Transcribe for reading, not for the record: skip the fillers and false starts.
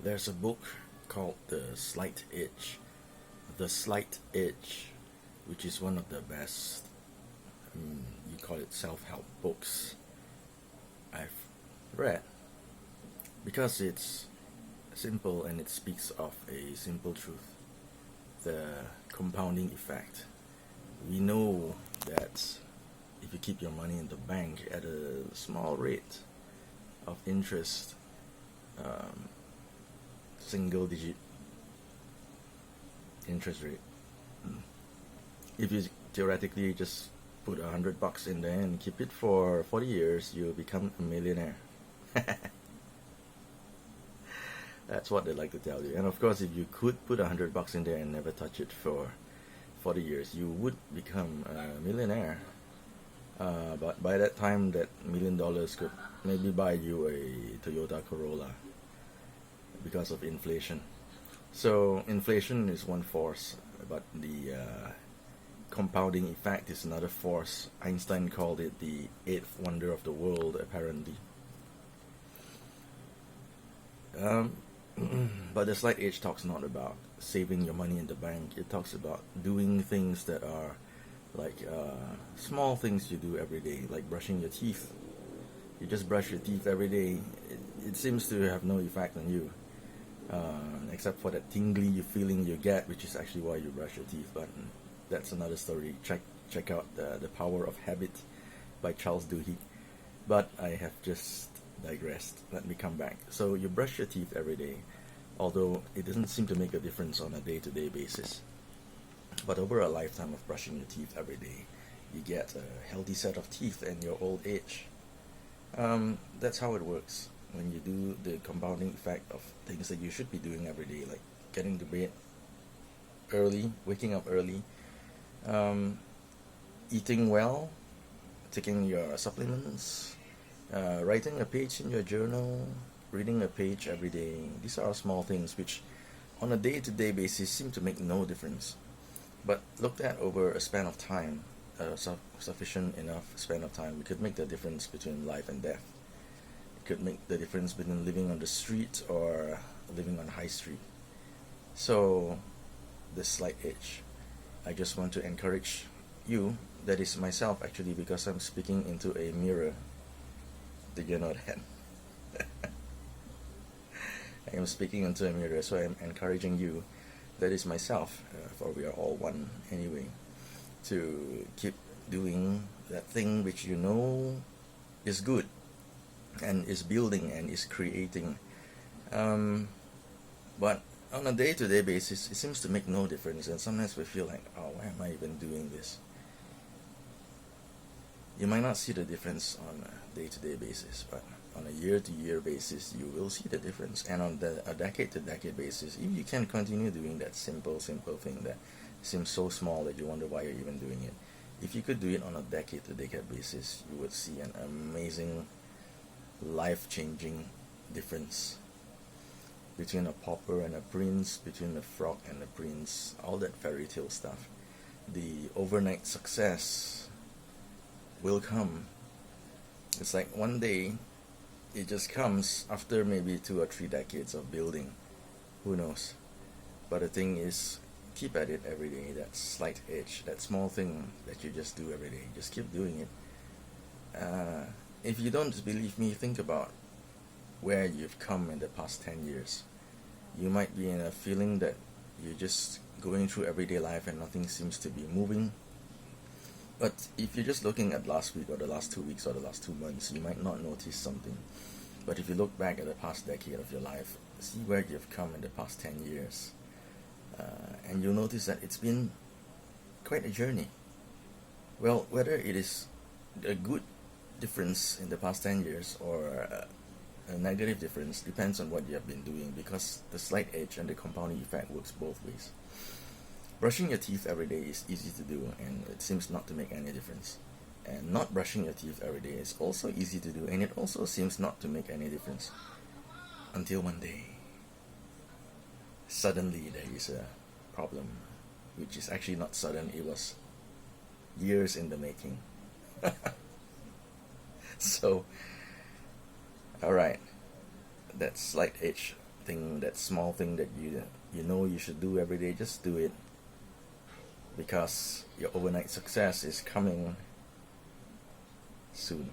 There's a book called The Slight Edge. The Slight Edge, which is one of the best, you call it self-help books I've read, because it's simple and it speaks of a simple truth: the compounding effect. We know that if you keep your money in the bank at a small rate of interest, single digit interest rate, if you theoretically just put $100 in there and keep it for 40 years, you'll become a millionaire. That's what they like to tell you. And of course, if you could put $100 in there and never touch it for 40 years, you would become a millionaire. But by that time, that $1 million could maybe buy you a Toyota Corolla because of inflation. So inflation is one force, but the compounding effect is another force. Einstein called it the eighth wonder of the world, apparently. But the Slight Edge talks not about saving your money in the bank. It talks about doing things that are like small things you do every day, like brushing your teeth. You just brush your teeth every day. It seems to have no effect on you, except for that tingly feeling you get, which is actually why you brush your teeth. But that's another story. Check out the Power of Habit by Charles Duhigg. But I have just digressed. Let me come back. So you brush your teeth every day, although it doesn't seem to make a difference on a day-to-day basis. But over a lifetime of brushing your teeth every day, you get a healthy set of teeth in your old age. That's how it works when you do the compounding effect of things that you should be doing every day, like getting to bed early, waking up early, eating well, taking your supplements, writing a page in your journal, reading a page every day. These are small things which on a day-to-day basis seem to make no difference, but looked at over a span of time, sufficient enough span of time, we could make the difference between life and death. It could make the difference between living on the street or living on High Street. So the Slight Edge, I just want to encourage you, that is myself actually, because I'm speaking into a mirror. Did you know that? I am speaking into a mirror, so I'm encouraging you, that is myself, for we are all one anyway, to keep doing that thing which you know is good and is building and is creating. But on a day-to-day basis, it seems to make no difference, and sometimes we feel like, oh, why am I even doing this? You might not see the difference on a day-to-day basis, but on a year-to-year basis, you will see the difference. And on a decade-to-decade basis, if you can continue doing that simple thing that seems so small that you wonder why you're even doing it, if you could do it on a decade-to-decade basis, you would see an amazing, life-changing difference between a pauper and a prince, between a frog and a prince, all that fairy tale stuff. The overnight success will come. It's like one day, it just comes after maybe 2 or 3 decades of building. Who knows? But the thing is, keep at it every day. That slight edge, that small thing that you just do every day, just keep doing it. If you don't believe me, think about where you've come in the past 10 years. You might be in a feeling that you're just going through everyday life and nothing seems to be moving. But if you're just looking at last week or the last 2 weeks or the last 2 months, you might not notice something. But if you look back at the past decade of your life, see where you've come in the past 10 years, and you'll notice that it's been quite a journey. Well, whether it is a good difference in the past 10 years or a negative difference depends on what you have been doing, because the Slight Edge and the compounding effect works both ways. Brushing your teeth every day is easy to do, and it seems not to make any difference. And not brushing your teeth every day is also easy to do, and it also seems not to make any difference. Until one day, suddenly there is a problem, which is actually not sudden, it was years in the making. So, alright, that Slight Edge thing, that small thing that you know you should do every day, just do it, because your overnight success is coming soon.